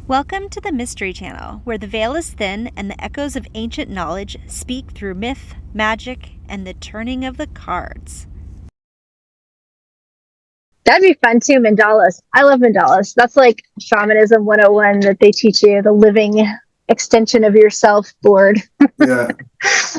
Welcome to the Mystery Channel, where the veil is thin and the echoes of ancient knowledge speak through myth, magic, and the turning of the cards. That'd be fun too, mandalas. I love mandalas. That's like shamanism 101 that they teach you, the living extension of yourself board. Yeah,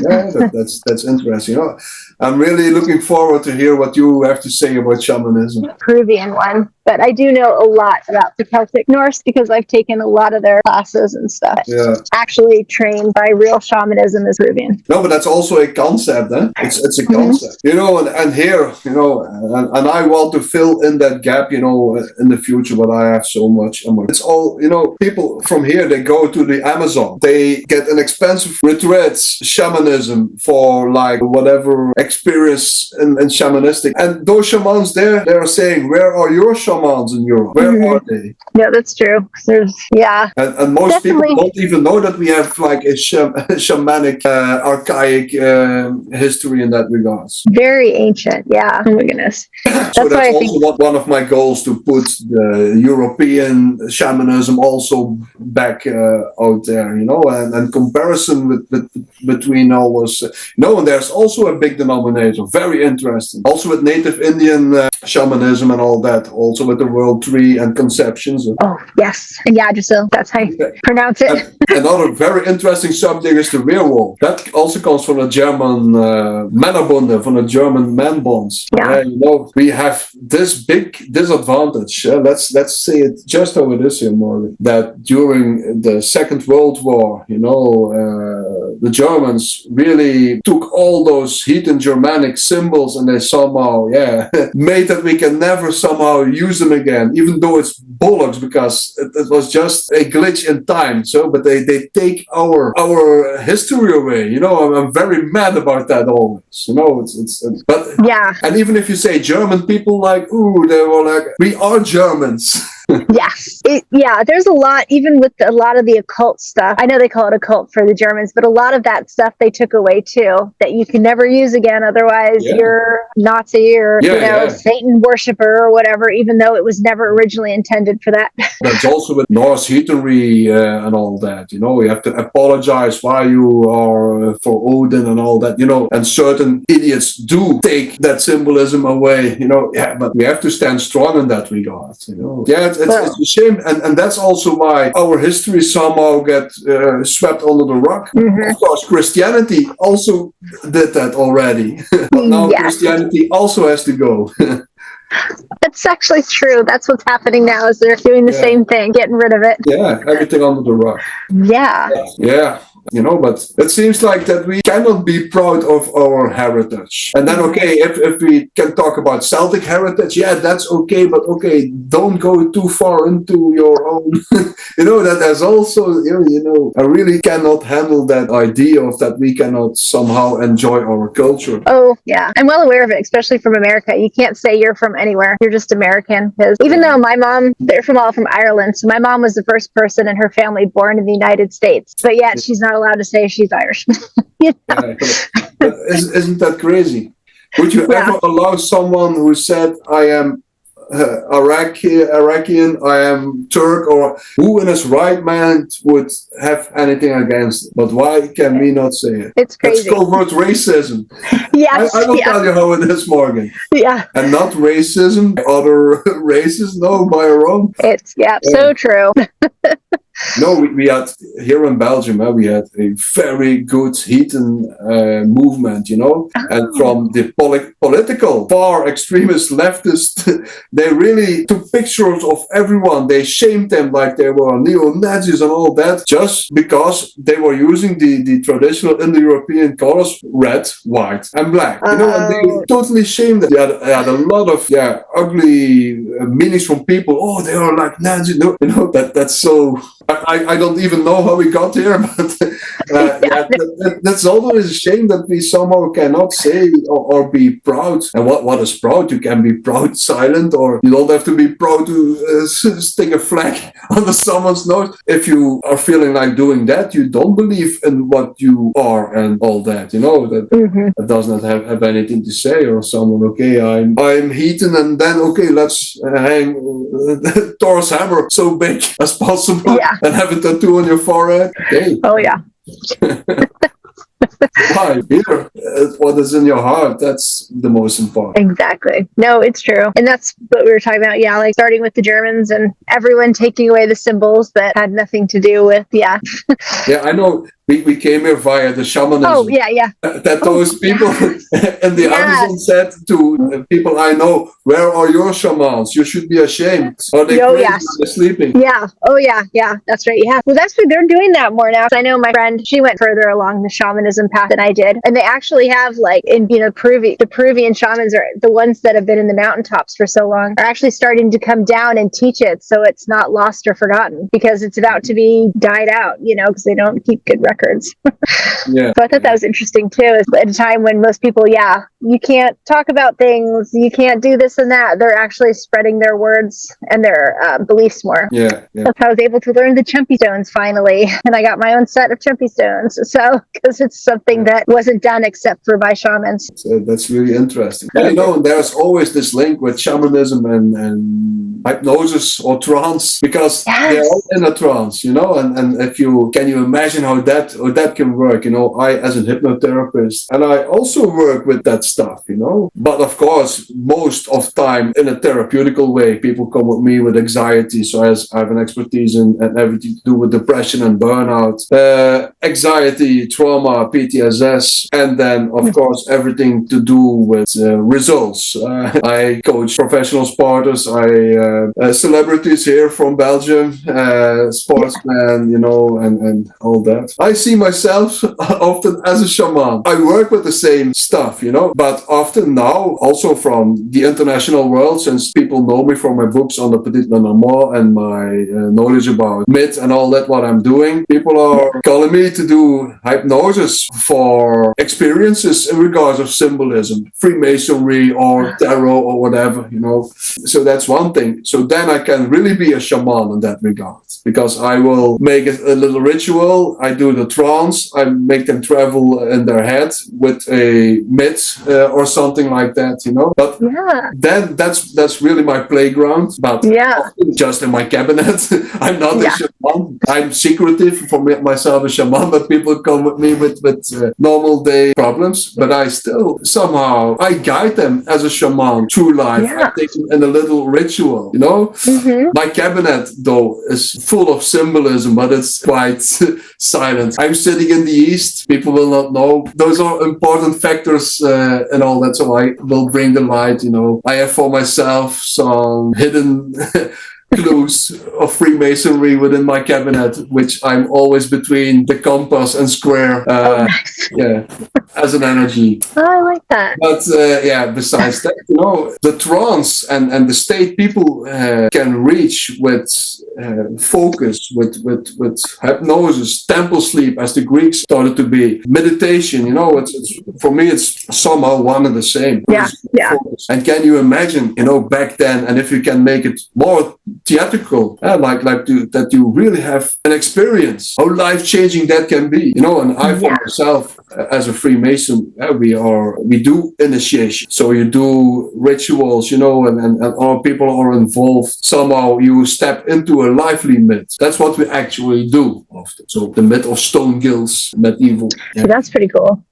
that's interesting. You know, I'm really looking forward to hear what you have to say about shamanism. Peruvian one, but I do know a lot about the Celtic Norse because I've taken a lot of their classes and stuff. Yeah. Actually trained by real shamanism is Peruvian. No, but that's also a concept, eh? It's a concept, you know, and here, you know, and I want to fill in that gap, you know, in the future, but I have so much. It's all, you know, people from here, they go to the Amazon, they get an expensive retreats, shamanism for like whatever experience in shamanistic, and those shamans there, they're saying, where are your shamans in Europe? Where are they? Yeah, that's true. There's, yeah. And most Definitely. people don't even know that we have like a shamanic, archaic history in that regards. Very ancient, yeah. Oh my goodness. So that's also one of my goals, to put the European shamanism also back out there, you know, and comparison with between all those. And there's also a big denominator, very interesting. Also with native Indian shamanism and all that, also with the world tree and conceptions. Oh, yes. Yeah, Yggdrasil. That's how you pronounce it. Another very interesting subject is the werewolf. That also comes from the German Männerbunde, from the German man bonds. Yeah. You know, we have this big disadvantage. Let's say it just how it is here, Morgan. That during the Second World War, you know, the Germans really took all those heathen Germanic symbols and they somehow, made that we can never somehow use them again, even though it's bollocks, because it was just a glitch in time. So, but they take our history away. You know, I'm very mad about that always. You know, but yeah. And even if you say German, people like, ooh, they were like, we are Germans. Yes. There's a lot, even with a lot of the occult stuff. I know they call it occult for the Germans, but a lot of that stuff they took away too, that you can never use again. Otherwise, you're Nazi or, Satan worshiper or whatever, even though it was never originally intended for that. That's also with Norse heathenry and all that. You know, you have to apologize why you are for Odin and all that, you know, and certain idiots do take that symbolism away, you know, but we have to stand strong in that regard, you know. It's a shame, and that's also why our history somehow get swept under the rug. Of course, Christianity also did that already, but now Christianity also has to go. That's actually true. That's what's happening now, is they're doing the same thing, getting rid of it. Yeah, everything under the rug. Yeah. You know, but it seems like that we cannot be proud of our heritage. And then, if we can talk about Celtic heritage, that's okay, but don't go too far into your own. You know, that there's also, you know, I really cannot handle that idea of that we cannot somehow enjoy our culture. Oh, yeah. I'm well aware of it, especially from America. You can't say you're from anywhere. You're just American. Because even though my mom, they're all from Ireland, so my mom was the first person in her family born in the United States. But yet she's not allowed to say she's Irish. You know? But isn't that crazy? Would you ever allow someone who said, I am Iraqian, I am Turk, or who in his right mind would have anything against it? But why can we not say it? It's crazy. It's covert racism. Yes. I will tell you how it is, Morgan. Yeah. And not racism, other races, no, by our own. It's, so true. No, we had here in Belgium, we had a very good heathen movement, you know, and from the political far extremist leftists, they really took pictures of everyone. They shamed them like they were neo-Nazis and all that, just because they were using the traditional Indo-European colors, red, white, and black. You know, and they totally shamed them. They had a lot of ugly meanings from people. Oh, they are like Nazis. No, you know, that's so. I don't even know how we got here, but that's always a shame that we somehow cannot say or be proud. And what is proud? You can be proud silent, or you don't have to be proud to stick a flag under someone's nose. If you are feeling like doing that, you don't believe in what you are and all that. You know, that does not have anything to say. Or someone, I'm heathen, and then let's hang Thor's hammer so big as possible. Yeah. and have a tattoo on your forehead. Okay. Oh yeah. Why? Here, what is in your heart, that's the most important. Exactly. No, it's true. And that's what we were talking about. Yeah, like starting with the Germans and everyone taking away the symbols that had nothing to do with, yeah. Yeah, I know. We came here via the shamanism. Oh, yeah. That those people in the Amazon said to people I know, where are your shamans? You should be ashamed. Or they crazy when they're sleeping. Yeah. Oh, yeah. That's right. Yeah. Well, that's what they're doing that more now. I know my friend, she went further along the shamanism path than I did. And they actually have like in, the Peruvian shamans are the ones that have been in the mountaintops for so long are actually starting to come down and teach it. So it's not lost or forgotten because it's about to be died out, because they don't keep good records. Yeah. So I thought that was interesting too. Is at a time when most people, you can't talk about things, you can't do this and that. They're actually spreading their words and their beliefs more. Yeah. That's how I was able to learn the Chumpi stones finally, and I got my own set of Chumpi stones. So because it's something that wasn't done except for by shamans. So that's really interesting. There's always this link with shamanism and hypnosis or trance because they're all in a trance, and if you can you imagine how that can work, I as a hypnotherapist and I also work with that stuff, but of course most of time in a therapeutical way. People come with me with anxiety, so I have an expertise in everything to do with depression and burnout, anxiety, trauma, PTSS, and then of course everything to do with results. I coach professional sporters, celebrities here from Belgium, sportsmen, and all that. I see myself often as a shaman. I work with the same stuff, but often now also from the international world, since people know me from my books on the Petit Normand and my knowledge about myth and all that, what I'm doing, people are calling me to do hypnosis for experiences in regards of symbolism, Freemasonry or tarot or whatever, So that's one thing. So then I can really be a shaman in that regard because I will make a little ritual. I do the trance. I make them travel in their head with a myth or something like that, But then that's really my playground. But just in my cabinet, I'm not a shaman. I'm secretive for myself a shaman, but people come with me with normal day problems. But I still somehow I guide them as a shaman through life. I take them in a little ritual, My cabinet though is full of symbolism, but it's quite silent. I'm sitting in the east. People will not know. Those are important factors and all that. So I will bring the light. I have for myself some hidden clues of Freemasonry within my cabinet, which I'm always between the compass and square. As an energy. Oh, I like that. But besides that, the trance and the state people can reach with focus, with hypnosis, temple sleep, as the Greeks started to be, meditation. It's for me, it's somehow one and the same. Focus. And can you imagine, back then, and if you can make it more theatrical, that you really have an experience, how life-changing that can be, and I for myself as a Freemason, we do initiation, so you do rituals, and all people are involved. Somehow you step into a lively myth. That's what we actually do often. So the myth of stone gills, medieval. That's pretty cool.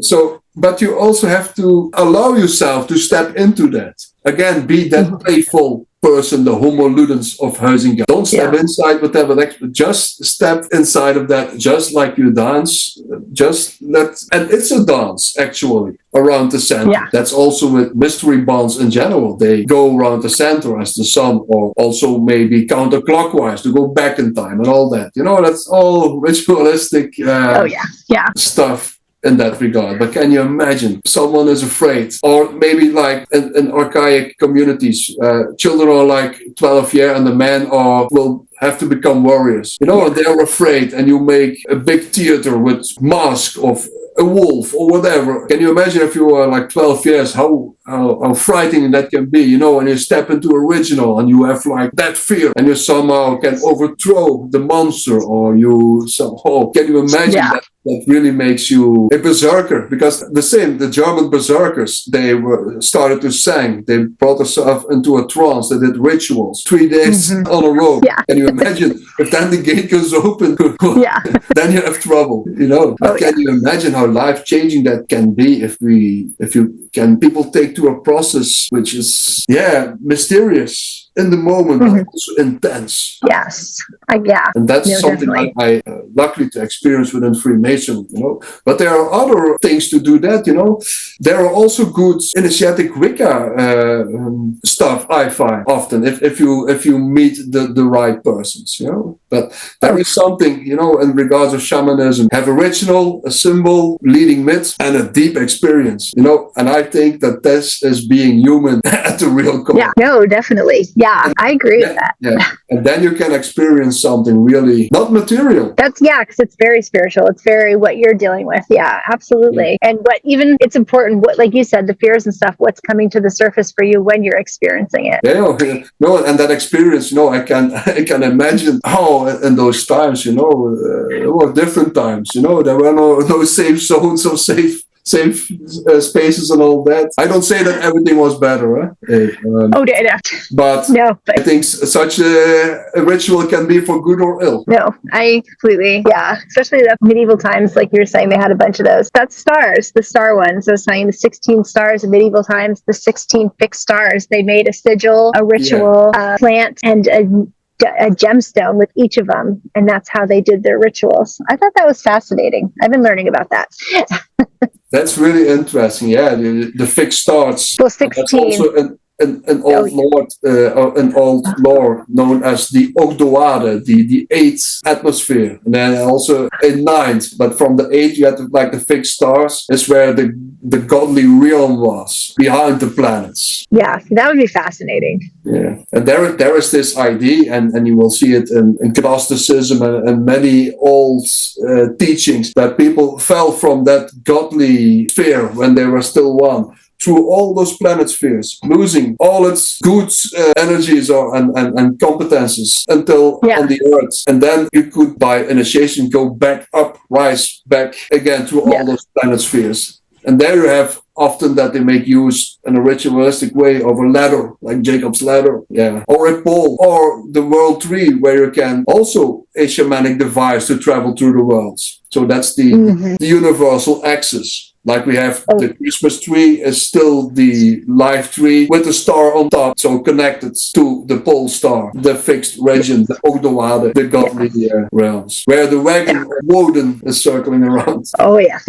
So but you also have to allow yourself to step into that. Again, be that playful person, the homo ludens of Huizinga. Don't step inside with that, just step inside of that, just like you dance. And it's a dance, actually, around the center. That's also with mystery bands in general. They go around the center as the sun, or also maybe counterclockwise to go back in time and all that. That's all ritualistic stuff in that regard. But can you imagine someone is afraid, or maybe like in archaic communities, children are like 12 years and the men will have to become warriors, and they're afraid, and you make a big theater with mask of a wolf or whatever. Can you imagine if you were like 12 years, how how frightening that can be, you know, when you step into original and you have like that fear and you somehow can overthrow the monster, or you somehow, can you imagine that really makes you a berserker? Because the German berserkers, they started to sing, they brought themselves into a trance, they did rituals 3 days on a row. Can you imagine if then the gate goes open? Then you have trouble, you know. But can you imagine how life-changing that can be if people take to a process which is mysterious in the moment, but also intense. Yes. And that's something I luckily to experience within Freemason, you know. But there are other things to do that, you know. There are also good initiatic Wicca stuff, I find often, if you meet the right persons, you know. But there is something, you know, in regards of shamanism, have a ritual, a symbol, leading myth, and a deep experience, you know. And I think that this is being human at the real core. Yeah, no, definitely. Yeah, I agree with that. Yeah, and then you can experience something really not material. That's because it's very spiritual. It's very what you're dealing with. Yeah, absolutely. And it's important, what, like you said, the fears and stuff, what's coming to the surface for you when you're experiencing it. No, and that experience, you know, I can imagine how in those times, you know, there were different times, you know, there were no safe zones or safe spaces and all that. I don't say that everything was better, but I think such a ritual can be for good or ill. No, I completely, especially the medieval times, like you were saying, they had a bunch of those. That's stars, the star ones. I was saying the 16 stars of medieval times, the 16 fixed stars. They made a sigil, a ritual, a plant, and a gemstone with each of them, and that's how they did their rituals. I thought that was fascinating. I've been learning about that. That's really interesting. Yeah, the fixed stars. Well, 16. That's also an old lore known as the Ogdoade, the eighth atmosphere, and then also a ninth. But from the eighth, you had like the fixed stars. Is where the godly realm was behind the planets. Yeah, that would be fascinating. Yeah, and there is this idea, and you will see it in Gnosticism and many old teachings, that people fell from that godly sphere when they were still one, through all those planet spheres, losing all its good energies and competences until on the Earth. And then you could, by initiation, go back up, rise back again through all those planet spheres. And there you have often that they make use in a ritualistic way of a ladder, like Jacob's ladder, or a pole, or the world tree, where you can also a shamanic device to travel through the worlds. So that's the universal axis. Like we have the Christmas tree is still the life tree with the star on top, so connected to the pole star, the fixed region, the Ogdoade, the godly realms, where the wagon of Woden is circling around. Oh, yeah.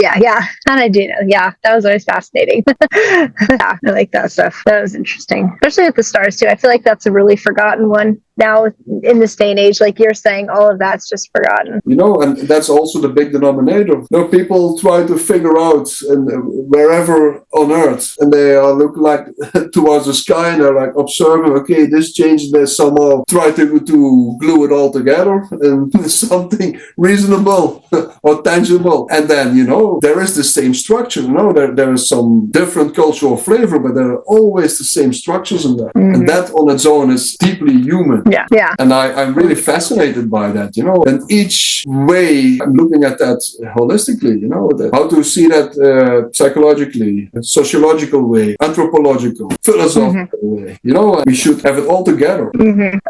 And I do know. Yeah, that was always fascinating. I like that stuff. That was interesting, especially with the stars, too. I feel like that's a really forgotten one. Now, in this day and age, like you're saying, all of that's just forgotten. You know, and that's also the big denominator. You know, people try to figure out wherever on Earth, and they look like towards the sky, and they're like observing, okay, this change, they somehow try to glue it all together and something reasonable or tangible. And then, you know, there is the same structure. You know, there is some different cultural flavor, but there are always the same structures in there. And that on its own is deeply human. Yeah. And I'm really fascinated by that, you know. And each way I'm looking at that holistically, you know, how to see that psychologically, sociological way, anthropological, philosophical way, you know, we should have it all together.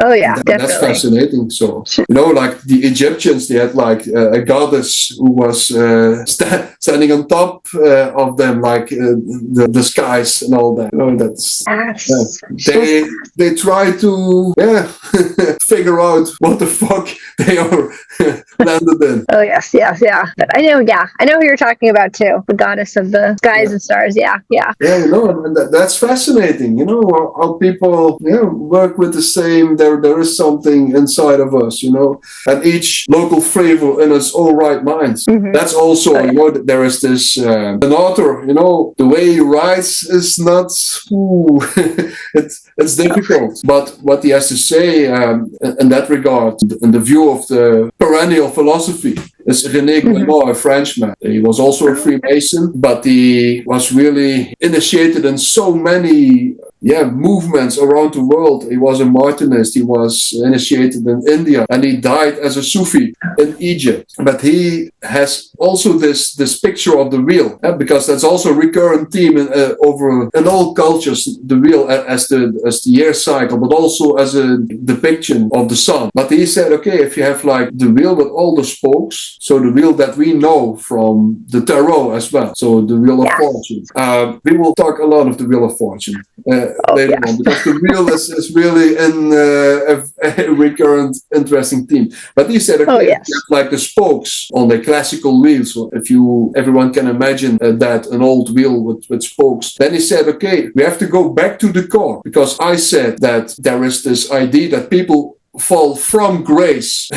Oh, yeah, definitely. That's fascinating. So, you know, like the Egyptians, they had like a goddess who was standing on top of them, like the skies and all that. You know, that's they try to figure out what the fuck they are landed in. Oh, yes. But I know who you're talking about too. The goddess of the skies and stars. Yeah, you know, and that's fascinating. You know, how people work with the same. There is something inside of us, you know, and each local flavor in its own right mind. That's also, you know, there is this an author, you know, the way he writes is not it's difficult, but what he has to say in that regard, in the view of the perennial philosophy, is René Guénon, a Frenchman. He was also a Freemason, but he was really initiated in so many movements around the world. He was a Martinist. He was initiated in India, and he died as a Sufi in Egypt. But he has also this picture of the wheel, because that's also a recurrent theme in all cultures. The wheel as the year cycle, but also as a depiction of the sun. But he said, okay, if you have like the wheel with all the spokes, so the wheel that we know from the tarot as well, so the wheel of fortune. We will talk a lot of the wheel of fortune. Later on, because the wheel is really a recurrent, interesting theme. But he said, okay, you have like the spokes on the classical wheels. So if everyone can imagine that an old wheel with spokes. Then he said, okay, we have to go back to the core, because I said that there is this idea that people fall from grace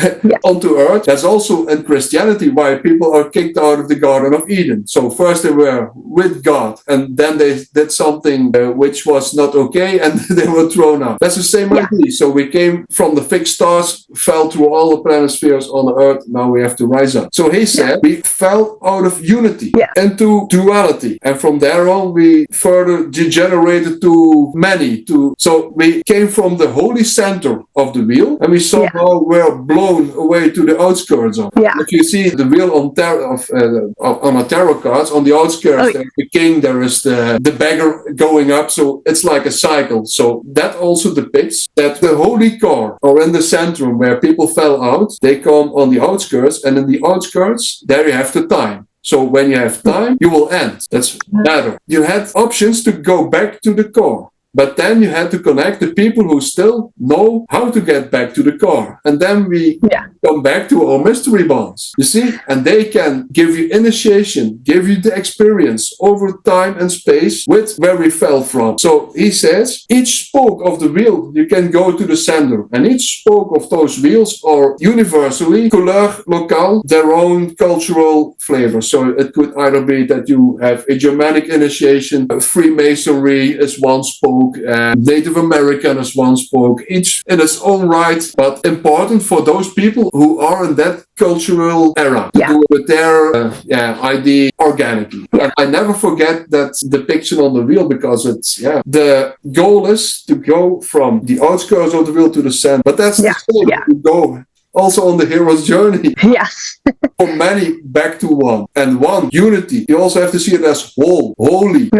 onto earth. That's also in Christianity why people are kicked out of the Garden of Eden. So first they were with God, and then they did something which was not okay, and they were thrown out. That's the same idea. So we came from the fixed stars, fell through all the planet-spheres on the earth. Now we have to rise up. So he said we fell out of unity into duality, and from there on we further degenerated to many. So we came from the holy center of the wheel, and we somehow were blown away to the outskirts of it. If you see the wheel on a tarot cards, on the outskirts, there's the king, there is the beggar going up, so it's like a cycle. So that also depicts that the holy core, or in the centrum where people fell out, they come on the outskirts, and in the outskirts, there you have the time. So when you have time, you will end. That's better. You had options to go back to the core. But then you had to connect the people who still know how to get back to the core. And then we come back to our mystery bonds, you see? And they can give you initiation, give you the experience over time and space with where we fell from. So he says, each spoke of the wheel, you can go to the center. And each spoke of those wheels are universally, couleur locale, their own cultural flavor. So it could either be that you have a Germanic initiation, Freemasonry is one spoke, Native American is one spoke, each in its own right, but important for those people who are in that cultural era to do it with their ID organically. And I never forget that depiction on the wheel, because it's the goal is to go from the outskirts of the wheel to the center. But that's the same. You go also on the hero's journey. Yes. From many back to one. And one, unity. You also have to see it as whole, holy.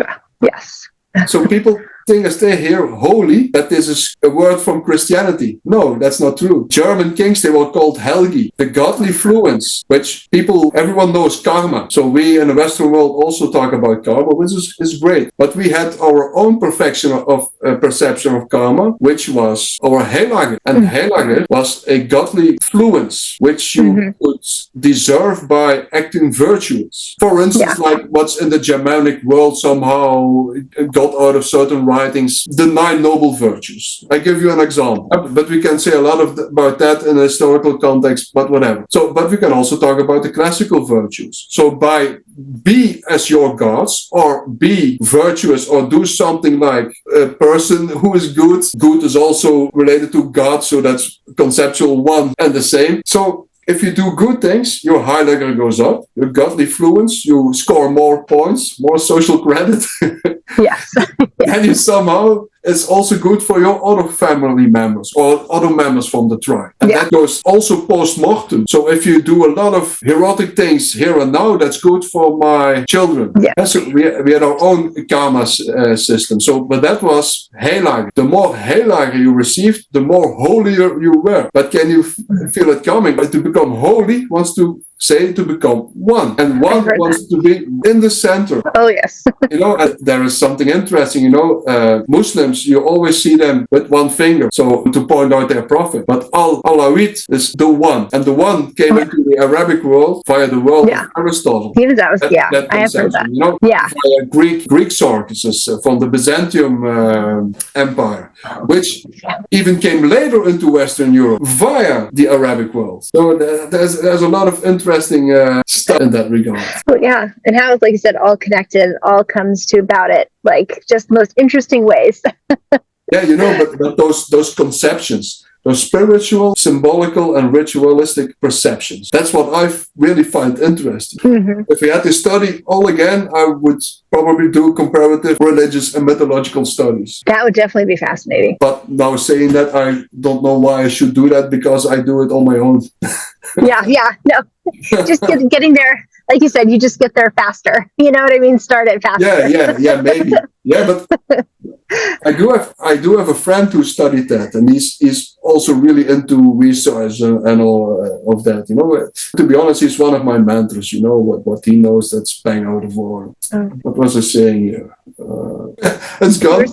Yes. So people think as they hear holy, that this is a word from Christianity. No, that's not true. German kings, they were called Helgi, the godly fluence, which everyone knows karma. So we in the Western world also talk about karma, which is great. But we had our own perfection of perception of karma, which was our Heilage. And Heilage was a godly fluence, which you could deserve by acting virtuous. For instance, like what's in the Germanic world somehow got out of certain writings, the 9 noble virtues. I give you an example, but we can say a lot about that in a historical context, but whatever. So, but we can also talk about the classical virtues. So by be as your gods, or be virtuous, or do something like a person who is good. Good is also related to God, so that's conceptual one and the same. So if you do good things, your Heilage goes up, your godly fluence, you score more points, more social credit. Yes. And you somehow, it's also good for your other family members or other members from the tribe. And that goes also post-mortem. So if you do a lot of heroic things here and now, that's good for my children. Yeah. So we had our own karma system. So, but that was Heilage. The more Heilage you received, the more holier you were. But can you feel it coming? But to become holy wants to say to become one, and one wants to be in the center. Oh yes. There is something interesting. Muslims, you always see them with one finger, so to point out their prophet. But Alawite is the one, and the one came into the Arabic world via the world of Aristotle. That was, I have heard that. Via Greek sources from the Byzantium Empire, which even came later into Western Europe via the Arabic world. So there's a lot of interesting stuff in that regard. Well, and how it's, like you said, all connected, all comes to about it, like just most interesting ways. But those conceptions, those spiritual, symbolical, and ritualistic perceptions. That's what I really find interesting. If we had to study all again, I would probably do comparative religious and mythological studies. That would definitely be fascinating. But now saying that, I don't know why I should do that, because I do it on my own. No, just getting there. Like you said, you just get there faster. You know what I mean? Start it faster. Yeah, maybe. Yeah, but I do have a friend who studied that, and he's also really into research and all of that. You know, to be honest, he's one of my mentors. You know, what he knows, that's bang out of order. What was I saying here? It's gone.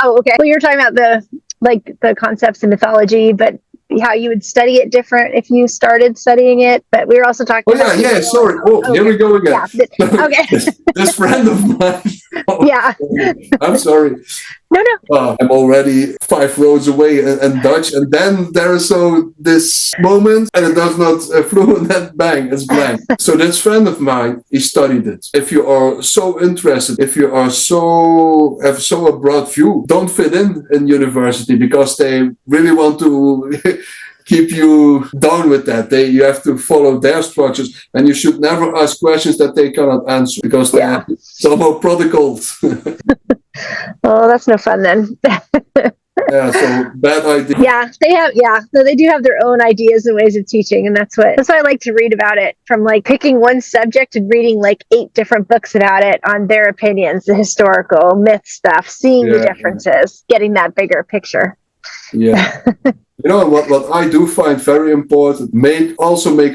Okay. Well, you're talking about the concepts in mythology, but how you would study it different if you started studying it. But we were also talking about... Sorry. Here we go again. Yeah. Okay. this friend of mine. Yeah. I'm sorry. No. I'm already 5 roads away in Dutch, and then there is this moment, and it does not fluent, and bang, it's blank. So this friend of mine, he studied it. If you are so interested, if you are have so a broad view, don't fit in university, because they really want to keep you down with that. You have to follow their structures, and you should never ask questions that they cannot answer, because they are somehow protocols. Oh, that's no fun then. Yeah, so bad idea. Yeah, they do have their own ideas and ways of teaching, and that's what I like to read about it, from like picking one subject and reading like 8 different books about it on their opinions, the historical myth stuff, seeing the differences, getting that bigger picture. Yeah. You know what I do find very important, make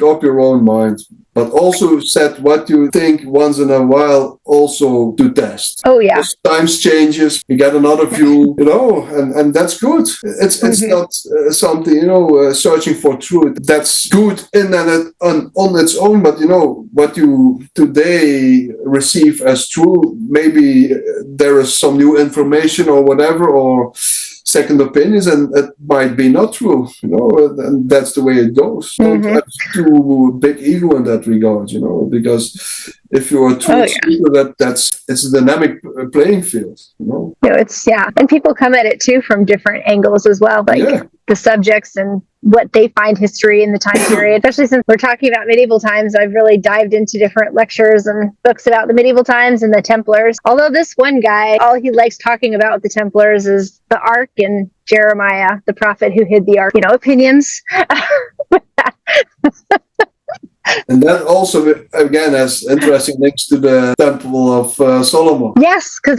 up your own mind, but also set what you think once in a while also to test. Oh yeah. As times changes, you get another view, you know, and that's good. It's not something, you know, searching for truth. That's good in and on its own, but you know, what you today receive as true, maybe there is some new information or whatever, or second opinions, and it might be not true, you know, and that's the way it goes. Don't have too big ego in that regard, you know, because if you're a true speaker, it's a dynamic playing field, you know. No, and people come at it too from different angles as well, like the subjects and what they find history in the time period. Especially since we're talking about medieval times, I've really dived into different lectures and books about the medieval times and the Templars. Although this one guy, all he likes talking about with the Templars is the Ark and Jeremiah, the prophet who hid the Ark. You know, opinions. And that also, again, has interesting links to the Temple of Solomon. Yes, because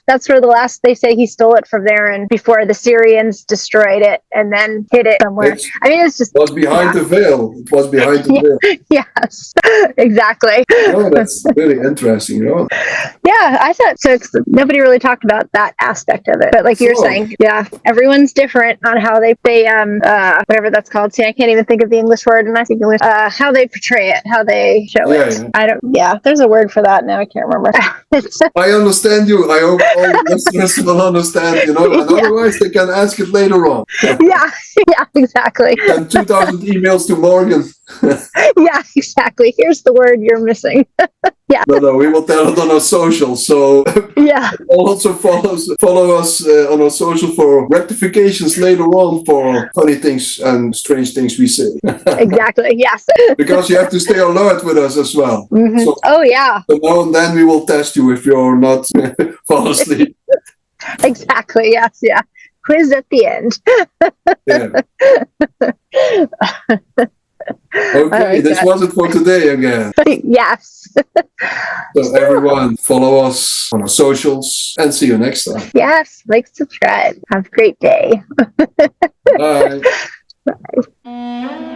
that's where they say he stole it from there, and before the Syrians destroyed it and then hid it somewhere. It's just... It was behind the veil. It was behind the veil. Yes, exactly. Oh, that's really interesting, you know. Yeah, I thought so. Nobody really talked about that aspect of it, but like you're saying, everyone's different on how they whatever that's called. See, I can't even think of the English word, and I think English. How they portray it, how they show it. There's a word for that now. I can't remember. I understand you. I hope all the listeners will understand, you know, and otherwise they can ask it later on. Yeah, exactly. And 2,000 emails to Morgan. Yeah, exactly. Here's the word you're missing. Yeah. No, we will tell it on our social. So also follow us on our social for rectifications later on for funny things and strange things we say. Exactly. Yes. Because you have to stay alert with us as well. Mm-hmm. So now and then we will test you if you're not fall asleep. Exactly. Yes. Yeah. Quiz at the end. Okay, this was it for today again. Yes. So everyone, follow us on our socials and see you next time. Yes, like, subscribe. Have a great day. Bye. Bye.